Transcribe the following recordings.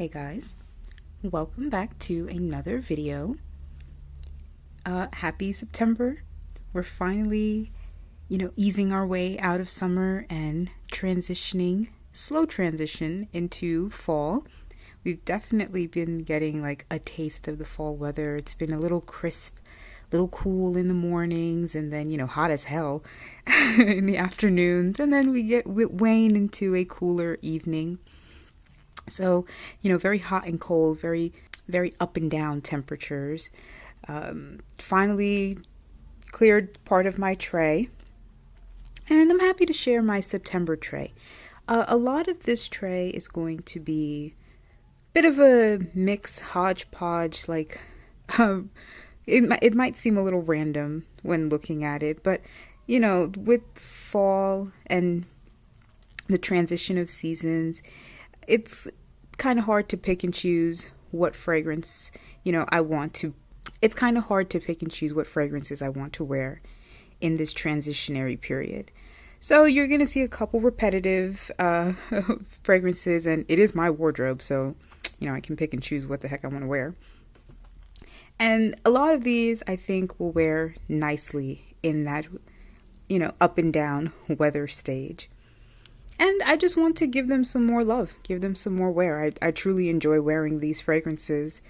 Hey guys, welcome back to another video. Happy September. We're finally, easing our way out of summer and slow transition into fall. We've definitely been getting like a taste of the fall weather. It's been a little crisp, little cool in the mornings, and then, hot as hell in the afternoons, and then we wane into a cooler evening. So, very hot and cold, very, very up and down temperatures. Finally cleared part of my tray, and I'm happy to share my September tray. A lot of this tray is going to be a bit of a mix, hodgepodge, like, it might seem a little random when looking at it, but, with fall and the transition of seasons, it's kind of hard to pick and choose what fragrance, it's kind of hard to pick and choose what fragrances I want to wear in this transitionary period. So you're going to see a couple repetitive fragrances, and it is my wardrobe, so, I can pick and choose what the heck I want to wear. And a lot of these I think will wear nicely in that, up and down weather stage. And I just want to give them some more love, give them some more wear. I truly enjoy wearing these fragrances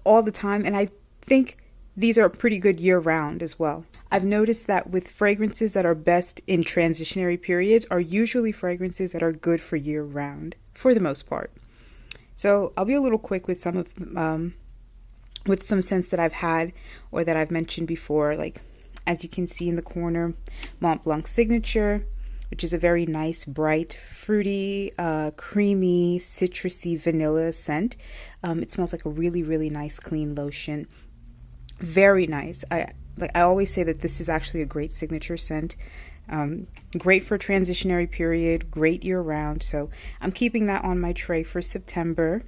all the time. And I think these are pretty good year round as well. I've noticed that with fragrances that are best in transitionary periods are usually fragrances that are good for year round for the most part. So I'll be a little quick with with some scents that I've had or that I've mentioned before. Like, as you can see in the corner, Mont Blanc Signature, which is a very nice, bright, fruity, creamy, citrusy vanilla scent. It smells like a really, really nice, clean lotion. Very nice. I always say that this is actually a great signature scent. Great for transitionary period, great year round. So I'm keeping that on my tray for September.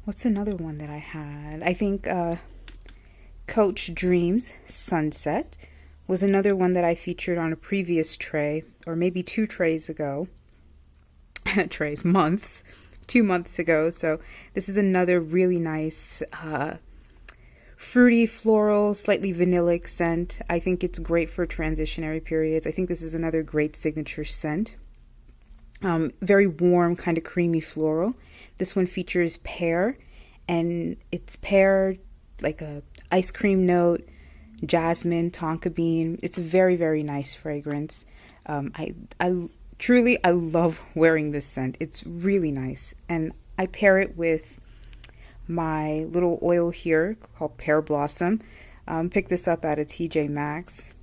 What's another one that I had? I think Coach Dreams Sunset was another one that I featured on a previous tray, or maybe 2 trays ago. 2 months ago. So this is another really nice, fruity, floral, slightly vanillic scent. I think it's great for transitionary periods. I think this is another great signature scent. Very warm, kind of creamy floral. This one features pear, and it's pear, like a ice cream note, jasmine, tonka bean. It's a very, very nice fragrance. I truly love wearing this scent. It's really nice. And I pair it with my little oil here called Pear Blossom. Pick this up at a TJ Maxx.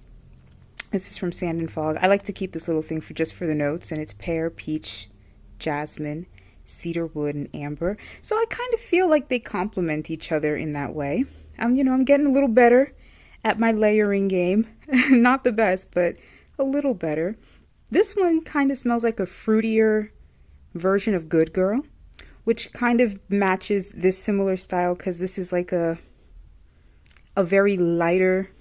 This is from Sand and Fog. I like to keep this little thing for the notes, and it's pear, peach, jasmine, cedar wood, and amber. So I kind of feel like they complement each other in that way. I'm getting a little better at my layering game. Not the best, but a little better. This one kind of smells like a fruitier version of Good Girl, which kind of matches this similar style because this is like a very lighter,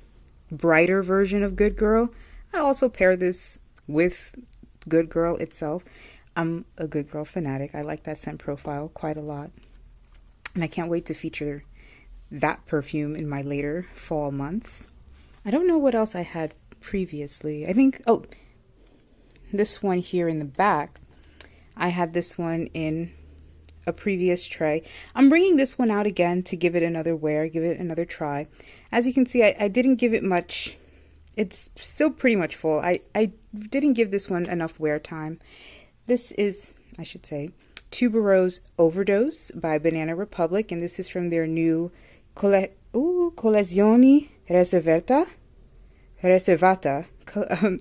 brighter version of Good Girl. I also pair this with Good Girl itself. I'm a Good Girl fanatic. I like that scent profile quite a lot. And I can't wait to feature that perfume in my later fall months. I don't know what else I had previously. I think, this one here in the back. I had this one in a previous tray. I'm bringing this one out again to give it another wear, give it another try. As you can see, I didn't give it much. It's still pretty much full. I didn't give this one enough wear time. This is, I should say, Tuberose Overdose by Banana Republic, and this is from their new Collezione Reservata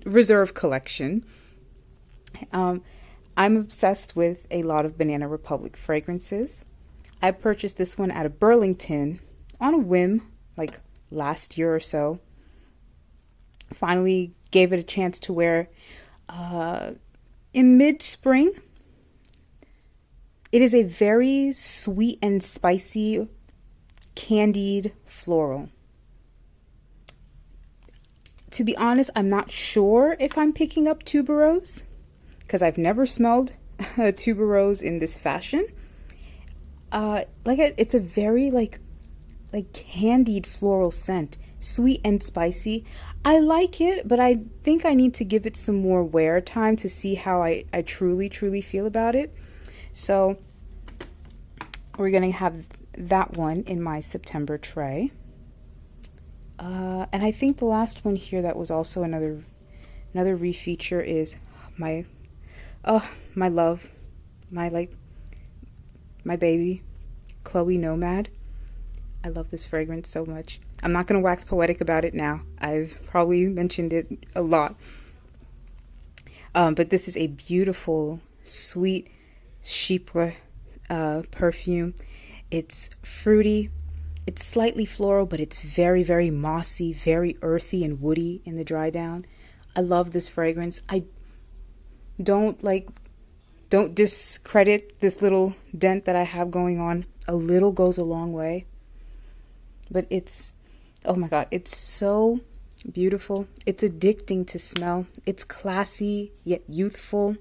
Reserve Collection. I'm obsessed with a lot of Banana Republic fragrances. I purchased this one at a Burlington on a whim, like last year or so. Finally gave it a chance to wear in mid-spring. It is a very sweet and spicy, candied floral. To be honest, I'm not sure if I'm picking up tuberose because I've never smelled tuberose in this fashion. It's a very like candied floral scent, sweet and spicy. I like it, but I think I need to give it some more wear time to see how I truly feel about it. So we're gonna have that one in my September tray. And I think the last one here that was also another refeature is my love, my baby, Chloe Nomad. I love this fragrance so much. I'm not going to wax poetic about it now. I've probably mentioned it a lot. But this is a beautiful, sweet chypre perfume. It's fruity. It's slightly floral, but it's very mossy, very earthy and woody in the dry down. I love this fragrance. I don't discredit this little dent that I have going on. A little goes a long way. But it's, oh my God, it's so beautiful. It's addicting to smell. It's classy yet youthful.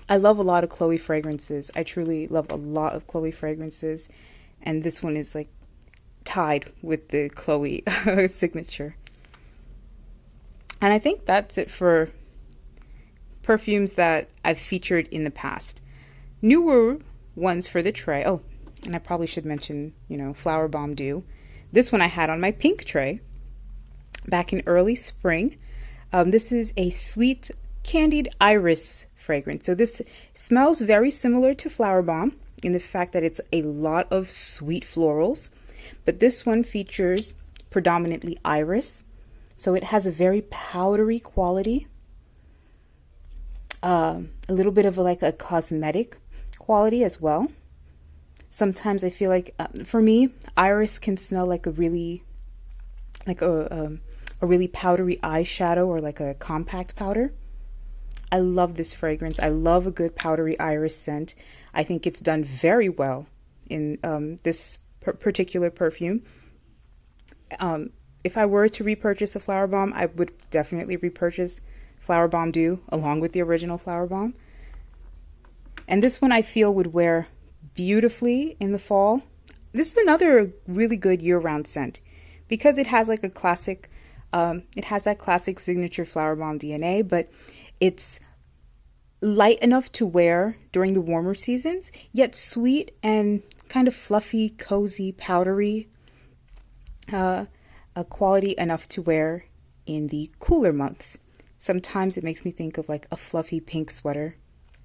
I love a lot of Chloe fragrances. I truly love a lot of Chloe fragrances. And this one is like tied with the Chloe signature. And I think that's it for perfumes that I've featured in the past. Newer ones for the tray. Oh, and I probably should mention, Flower Bomb Dew. This one I had on my pink tray back in early spring. This is a sweet candied iris fragrance. So this smells very similar to Flower Bomb in the fact that it's a lot of sweet florals. But this one features predominantly iris. So it has a very powdery quality. A little bit of a cosmetic quality as well. Sometimes I feel like, for me, iris can smell like a really powdery eyeshadow or like a compact powder. I love this fragrance. I love a good powdery iris scent. I think it's done very well in this particular perfume. If I were to repurchase a Flower Bomb, I would definitely repurchase Flower Bomb Dew along with the original Flower Bomb. And this one I feel would wear beautifully in the fall. This is another really good year-round scent because it has like a classic, it has that classic signature Flower Bomb DNA, but it's light enough to wear during the warmer seasons, yet sweet and kind of fluffy, cozy, powdery, a quality enough to wear in the cooler months. Sometimes it makes me think of like a fluffy pink sweater,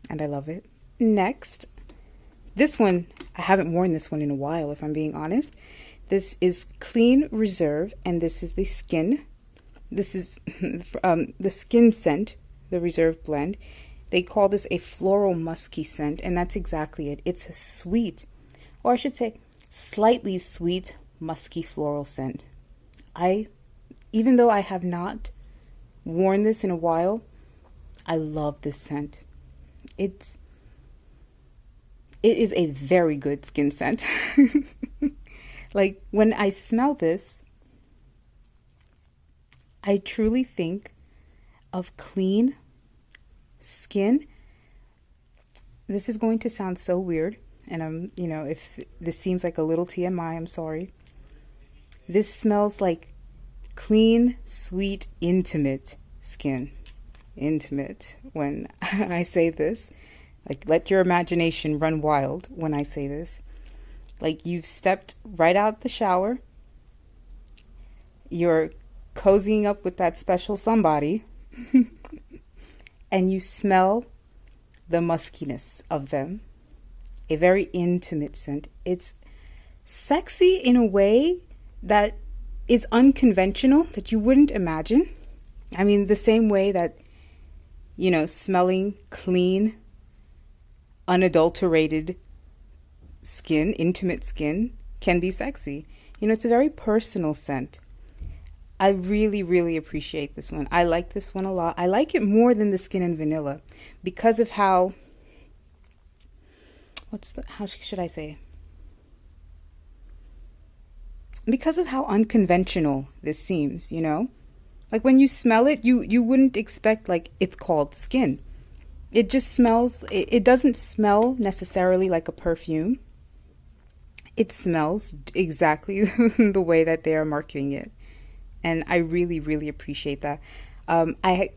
and I love it. Next, this one, I haven't worn this one in a while, if I'm being honest. This is Clean Reserve, and this is the skin. This is the skin scent, the Reserve blend. They call this a floral musky scent, and that's exactly it. It's a sweet, or I should say, slightly sweet, musky floral scent. Even though I have not worn this in a while, I love this scent. It is a very good skin scent. Like when I smell this, I truly think of clean skin. This is going to sound so weird, and if this seems like a little TMI, I'm sorry. This smells like clean, sweet, intimate skin. Intimate when I say this. Like, let your imagination run wild when I say this. Like, you've stepped right out the shower. You're cozying up with that special somebody. And you smell the muskiness of them. A very intimate scent. It's sexy in a way that is unconventional, that you wouldn't imagine. I mean, the same way that, smelling clean, unadulterated skin, intimate skin, can be sexy. It's a very personal scent. I really appreciate this one. I like this one a lot. I like it more than the Skin and Vanilla because of how, how should I say? Because of how unconventional this seems, Like when you smell it, you wouldn't expect like it's called skin. It just smells, it doesn't smell necessarily like a perfume. It smells exactly the way that they are marketing it. And I really, really appreciate that. I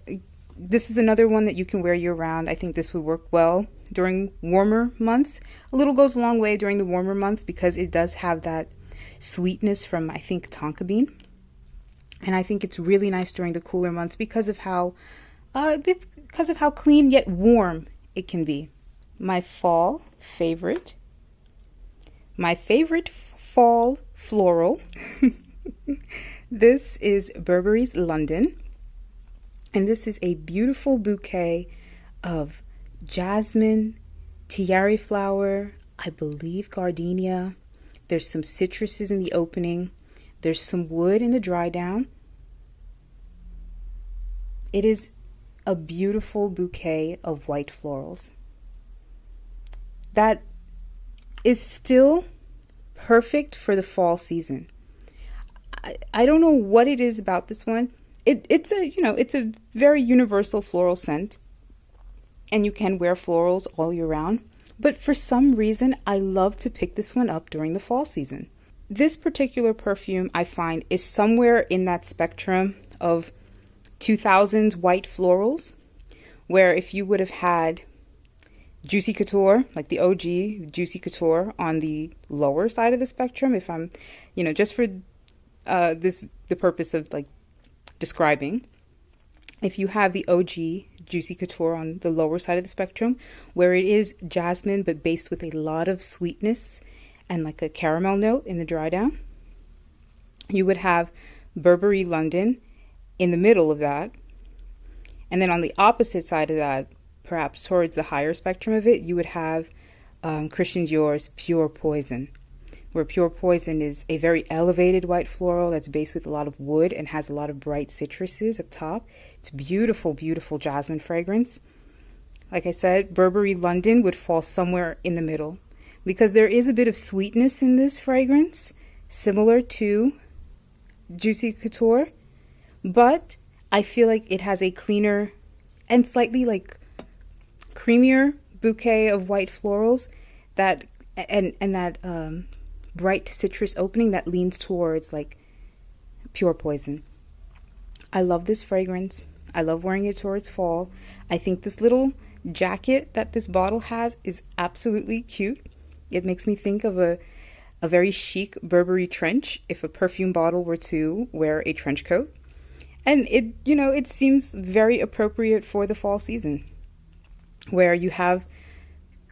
This is another one that you can wear year round. I think this would work well during warmer months. A little goes a long way during the warmer months because it does have that sweetness from, I think, tonka bean. And I think it's really nice during the cooler months because of how clean yet warm it can be. My favorite fall floral. This is Burberry's London. And this is a beautiful bouquet of jasmine, tiare flower, I believe gardenia. There's some citruses in the opening. There's some wood in the dry down. It is a beautiful bouquet of white florals that is still perfect for the fall season. I don't know what it is about this one. It's a very universal floral scent, and you can wear florals all year round. But for some reason, I love to pick this one up during the fall season. This particular perfume, I find, is somewhere in that spectrum of 2000s white florals, where if you would have had Juicy Couture, like the OG Juicy Couture, on the lower side of the spectrum, if I'm, just for the purpose of like describing, if you have the OG Juicy Couture on the lower side of the spectrum, where it is jasmine but based with a lot of sweetness and like a caramel note in the dry down, you would have Burberry London in the middle of that. And then on the opposite side of that, perhaps towards the higher spectrum of it, you would have Christian Dior's Pure Poison, where Pure Poison is a very elevated white floral that's based with a lot of wood and has a lot of bright citruses up top. It's beautiful, beautiful jasmine fragrance. Like I said, Burberry London would fall somewhere in the middle because there is a bit of sweetness in this fragrance, similar to Juicy Couture, but I feel like it has a cleaner and slightly like creamier bouquet of white florals that bright citrus opening that leans towards like Pure Poison. I love this fragrance. I love wearing it towards fall. I think this little jacket that this bottle has is absolutely cute. It makes me think of a very chic Burberry trench if a perfume bottle were to wear a trench coat. And it seems very appropriate for the fall season, where you have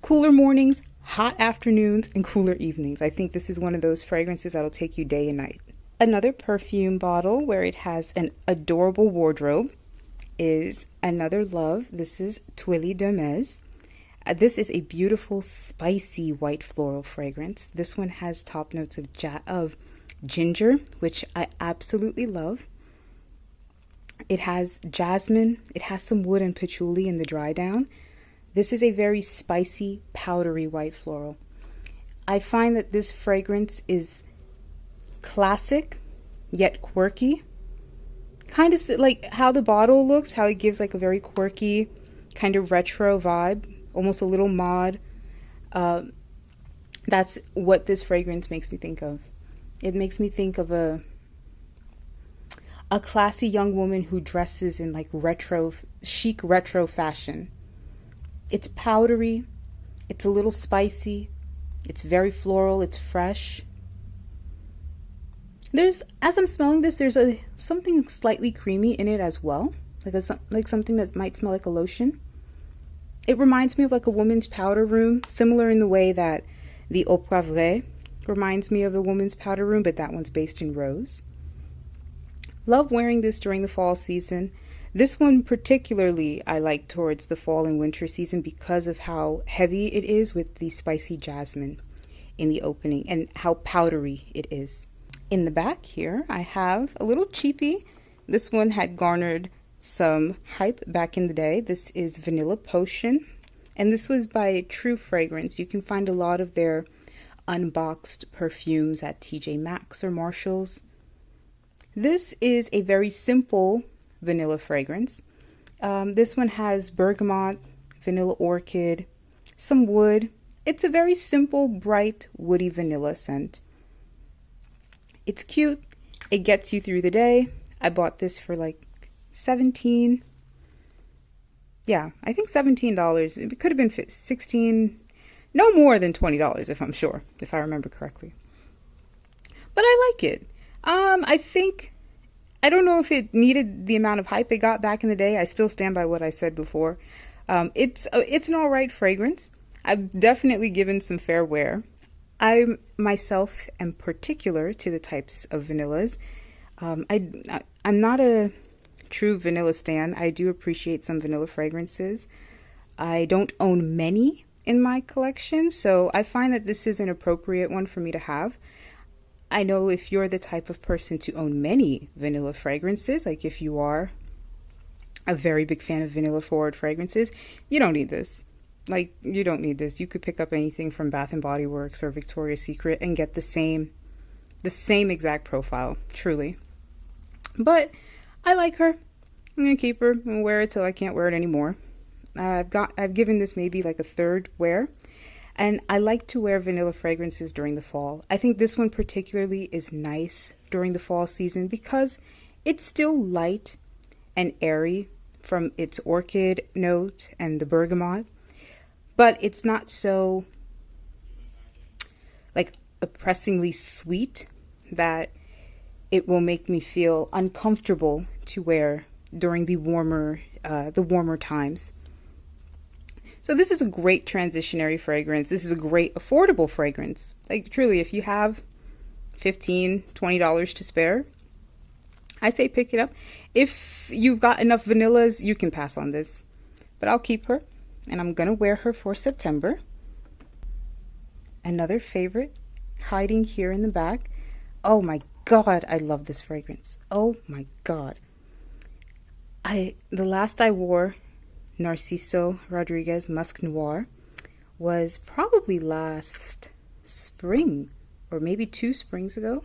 cooler mornings, hot afternoons, and cooler evenings. I think this is one of those fragrances that'll take you day and night. Another perfume bottle where it has an adorable wardrobe is Another Love. This is Tuiles d'Hermès. This is a beautiful, spicy white floral fragrance. This one has top notes of ginger, which I absolutely love. It has jasmine. It has some wood and patchouli in the dry down. This is a very spicy, powdery white floral. I find that this fragrance is classic, yet quirky. Kind of like how the bottle looks, how it gives like a very quirky, kind of retro vibe, almost a little mod. That's what this fragrance makes me think of. It makes me think of a classy young woman who dresses in like chic retro fashion. It's powdery, it's a little spicy, it's very floral, it's fresh. As I'm smelling this, there's something slightly creamy in it as well, like something that might smell like a lotion. It reminds me of like a woman's powder room, similar in the way that the Eau Poivrée reminds me of a woman's powder room, but that one's based in rose. Love wearing this during the fall season. This one particularly I like towards the fall and winter season because of how heavy it is with the spicy jasmine in the opening and how powdery it is. In the back here, I have a little cheapie. This one had garnered some hype back in the day. This is Vanilla Potion, and this was by True Fragrance. You can find a lot of their unboxed perfumes at TJ Maxx or Marshall's. This is a very simple vanilla fragrance. This one has bergamot, vanilla orchid, some wood. It's a very simple, bright, woody vanilla scent. It's cute. It gets you through the day. I bought this for like 17. Yeah, I think $17. It could have been 16. No more than $20 if I'm sure, if I remember correctly. But I like it. I don't know if it needed the amount of hype it got back in the day. I still stand by what I said before. It's an all right fragrance. I've definitely given some fair wear. I myself am particular to the types of vanillas. I'm not a true vanilla stan. I do appreciate some vanilla fragrances. I don't own many in my collection, so I find that this is an appropriate one for me to have. I know if you're the type of person to own many vanilla fragrances, like if you are a very big fan of vanilla forward fragrances, you don't need this. Like, you don't need this. You could pick up anything from Bath and Body Works or Victoria's Secret and get the same exact profile, truly. But I like her. I'm gonna keep her and wear it till I can't wear it anymore. I've given this maybe like a third wear. And I like to wear vanilla fragrances during the fall. I think this one particularly is nice during the fall season because it's still light and airy from its orchid note and the bergamot, but it's not so like oppressingly sweet that it will make me feel uncomfortable to wear during the warmer times. So this is a great transitionary fragrance. This is a great affordable fragrance. Like truly, if you have $15, $20 to spare, I say pick it up. If you've got enough vanillas, you can pass on this. But I'll keep her, and I'm gonna wear her for September. Another favorite hiding here in the back. Oh my God, I love this fragrance. Oh my God. The last I wore Narciso Rodriguez Musk Noir was probably last spring or maybe 2 springs ago.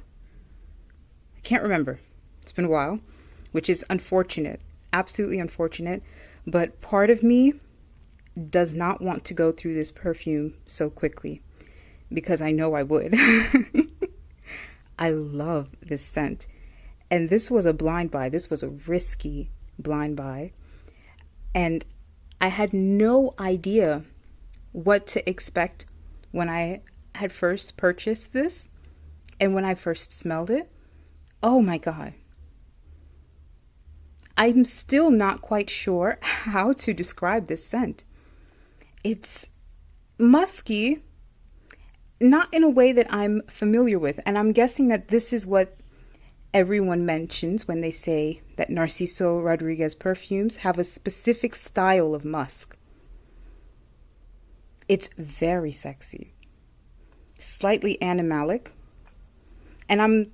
I can't remember. It's been a while, which is unfortunate, absolutely unfortunate. But part of me does not want to go through this perfume so quickly because I know I would. I love this scent. And this was a blind buy. This was a risky blind buy. And I had no idea what to expect when I had first purchased this and when I first smelled it. Oh my God. I'm still not quite sure how to describe this scent. It's musky, not in a way that I'm familiar with. And I'm guessing that this is what everyone mentions when they say that Narciso Rodriguez perfumes have a specific style of musk. It's very sexy, slightly animalic, and I'm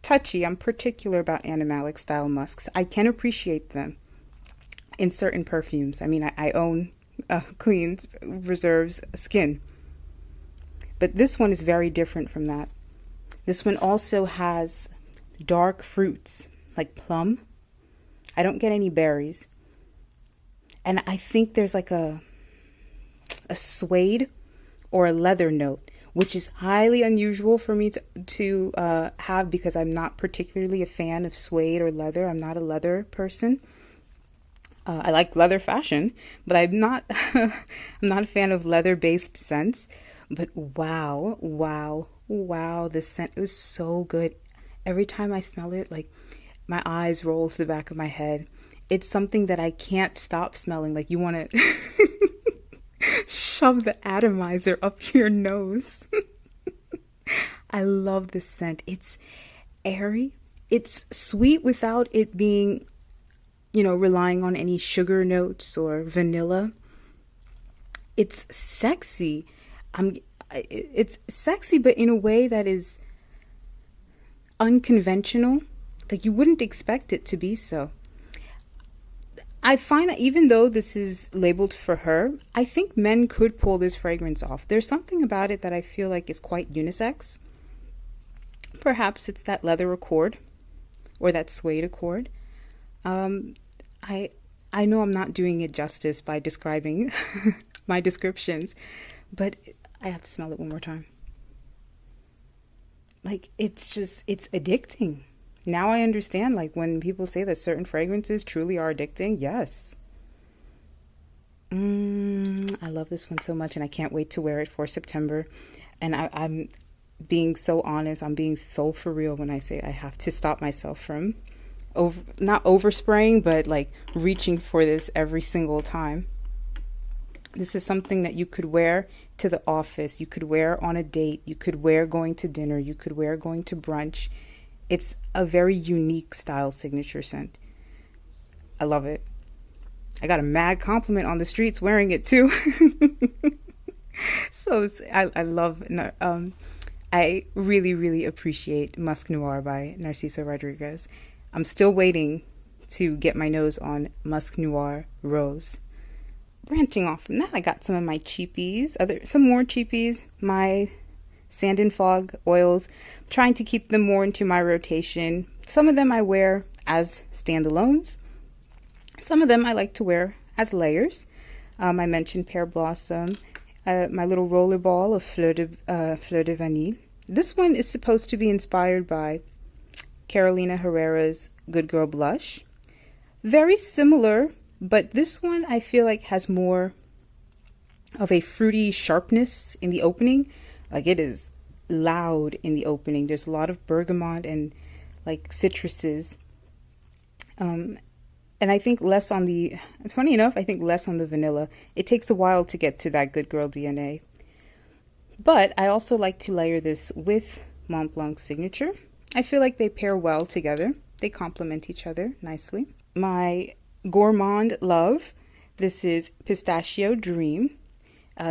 touchy. I'm particular about animalic style musks. I can appreciate them in certain perfumes. I mean, I own Clean Reserve's Skin, but this one is very different from that. This one also has dark fruits like plum. I don't get any berries. And I think there's like a suede or a leather note, which is highly unusual for me to have because I'm not particularly a fan of suede or leather. I'm not a leather person. I like leather fashion, but I'm not I'm not a fan of leather-based scents. But wow, this scent is so good. Every time I smell it, like my eyes roll to the back of my head. It's something that I can't stop smelling. Like you want to shove the atomizer up your nose. I love this scent. It's airy. It's sweet without it being, relying on any sugar notes or vanilla. It's sexy. It's sexy, but in a way that is unconventional. Like you wouldn't expect it to be so. I find that even though this is labeled for her, I think men could pull this fragrance off. There's something about it that I feel like is quite unisex. Perhaps it's that leather accord or that suede accord. I I know I'm not doing it justice by describing my descriptions, but I have to smell it one more time. Like, it's addicting. Now I understand, like, when people say that certain fragrances truly are addicting. Yes. I love this one so much, and I can't wait to wear it for September. And I'm being so honest, I'm being so for real when I say I have to stop myself from not overspraying, but like reaching for this every single time. This is something that you could wear to the office, you could wear on a date, you could wear going to dinner, you could wear going to brunch. It's a very unique style signature scent. I love it. I got a mad compliment on the streets wearing it too. So I love, I really, really appreciate Musk Noir by Narciso Rodriguez. I'm still waiting to get my nose on Musk Noir Rose. Branching off from that, I got some of my cheapies, some more cheapies, my Sand and Fog oils. I'm trying to keep them more into my rotation. Some of them I wear as standalones. Some of them I like to wear as layers. I mentioned Pear Blossom, my little roller ball of Fleur de Vanille. This one is supposed to be inspired by Carolina Herrera's Good Girl Blush. Very similar, but this one I feel like has more of a fruity sharpness in the opening. Like, it is loud in the opening. There's a lot of bergamot and like citruses. And I think less on the, funny enough, I think less on the vanilla. It takes a while to get to that good girl DNA. But I also like to layer this with Mont Blanc's signature. I feel like they pair well together. They complement each other nicely. My gourmand love, this is Pistachio Dream.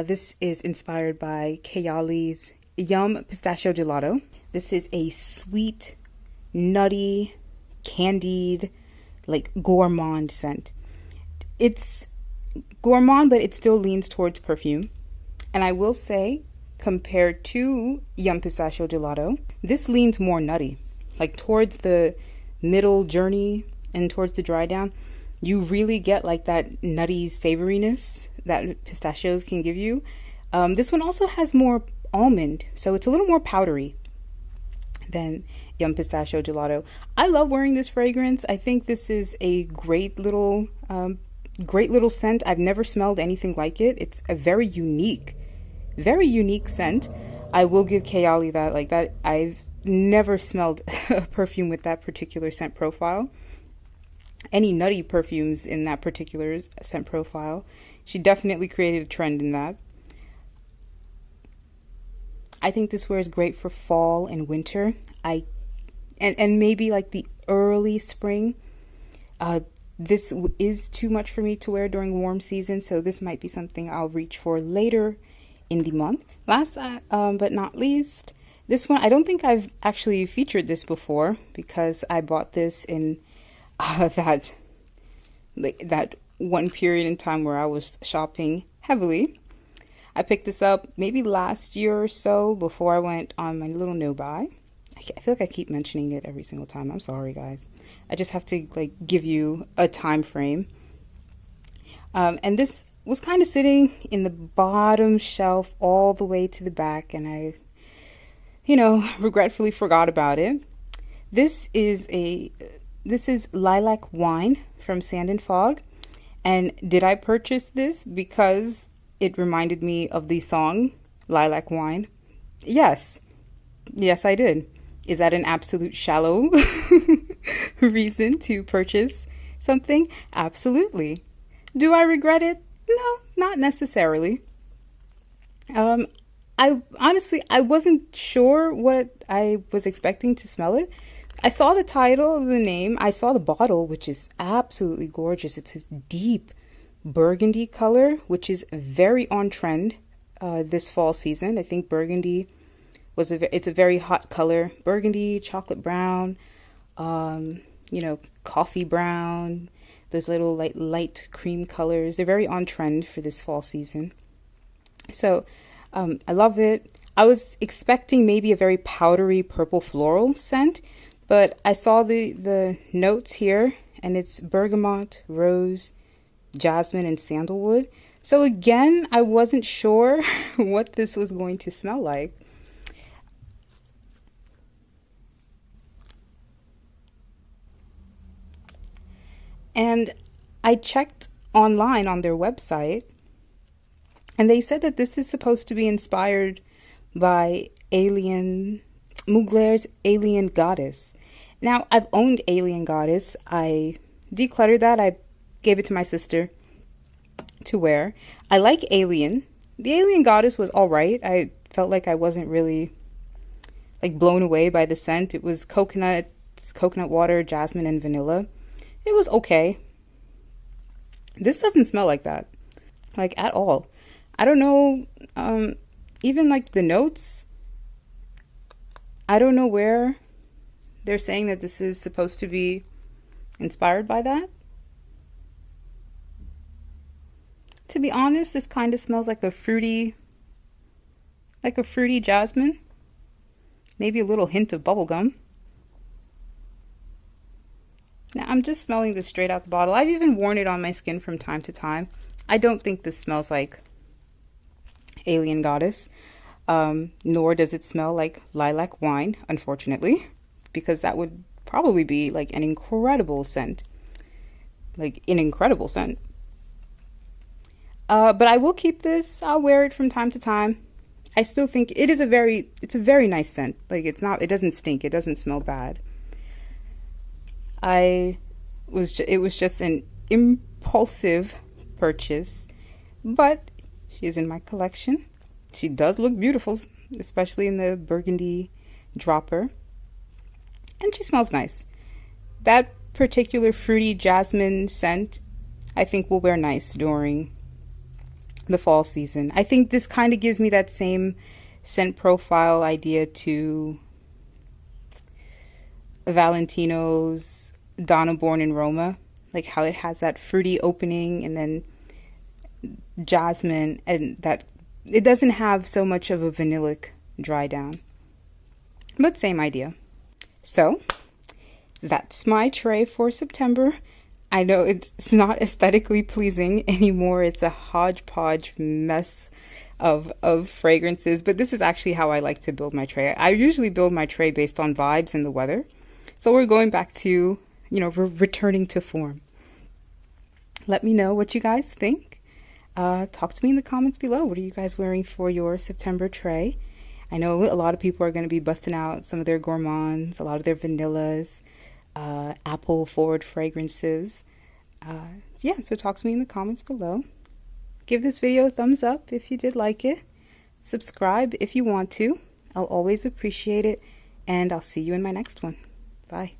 This is inspired by Kayali's Yum Pistachio Gelato. This is a sweet, nutty, candied, like gourmand scent. It's gourmand, but it still leans towards perfume. And I will say, compared to Yum Pistachio Gelato, this leans more nutty, like towards the middle journey and towards the dry down. You really get like that nutty savoriness that pistachios can give you. This one also has more almond, so it's a little more powdery than Yum Pistachio Gelato. I love wearing this fragrance. I think this is a great little scent. I've never smelled anything like it. It's a very unique scent. I will give Kayali that. Like, that, I've never smelled a perfume with that particular scent profile. Any nutty perfumes in that particular scent profile. She definitely created a trend in that. I think this wears great for fall and winter. And maybe like the early spring. This is too much for me to wear during warm season, so this might be something I'll reach for later in the month. Last but not least, this one, I don't think I've actually featured this before because I bought this in that one period in time where I was shopping heavily. I picked this up maybe last year or so before I went on my little no-buy. I feel like I keep mentioning it every single time. I'm sorry, guys. I just have to like give you a time frame. And this was kind of sitting in the bottom shelf all the way to the back, and I, regretfully forgot about it. This is Lilac Wine from Sand and Fog. And did I purchase this because it reminded me of the song Lilac Wine? Yes, I did. Is that an absolute shallow reason to purchase something? Absolutely. Do I regret it? No, not necessarily. I wasn't sure what I was expecting to smell it. I saw the title, the name, I saw the bottle, which is absolutely gorgeous. It's this deep burgundy color, which is very on trend this fall season. I think burgundy it's a very hot color. Burgundy, chocolate brown, coffee brown, those little light cream colors. They're very on trend for this fall season. So I love it. I was expecting maybe a very powdery purple floral scent, but I saw the notes here, and it's bergamot, rose, jasmine and sandalwood. So again, I wasn't sure what this was going to smell like. And I checked online on their website, and they said that this is supposed to be inspired by Mugler's Alien Goddess. Now, I've owned Alien Goddess. I decluttered that. I gave it to my sister to wear. I like Alien. The Alien Goddess was all right. I felt like I wasn't really like blown away by the scent. It was coconut water, jasmine, and vanilla. It was okay. This doesn't smell like that, like at all. I don't know, even like the notes, I don't know where they're saying that this is supposed to be inspired by that. To be honest, this kind of smells like a fruity jasmine. Maybe a little hint of bubblegum. Now, I'm just smelling this straight out the bottle. I've even worn it on my skin from time to time. I don't think this smells like Alien Goddess, nor does it smell like lilac wine, unfortunately, because that would probably be like an incredible scent. Like an incredible scent. But I will keep this. I'll wear it from time to time. I still think it's a very nice scent. Like it doesn't stink. It doesn't smell bad. It was just an impulsive purchase, but she is in my collection. She does look beautiful, especially in the burgundy dropper, and she smells nice. That particular fruity jasmine scent, I think, will wear nice during the fall season. I think this kind of gives me that same scent profile idea to Valentino's Donna Born in Roma, like how it has that fruity opening and then jasmine, and that it doesn't have so much of a vanillic dry down, but same idea. So that's my tray for September. I know it's not aesthetically pleasing anymore. It's a hodgepodge mess of fragrances, but this is actually how I like to build my tray. I usually build my tray based on vibes and the weather. So we're going back to, returning to form. Let me know what you guys think. Talk to me in the comments below. What are you guys wearing for your September tray? I know a lot of people are going to be busting out some of their gourmands, a lot of their vanillas, apple forward fragrances. So talk to me in the comments below. Give this video a thumbs up if you did like it. Subscribe if you want to. I'll always appreciate it. And I'll see you in my next one. Bye.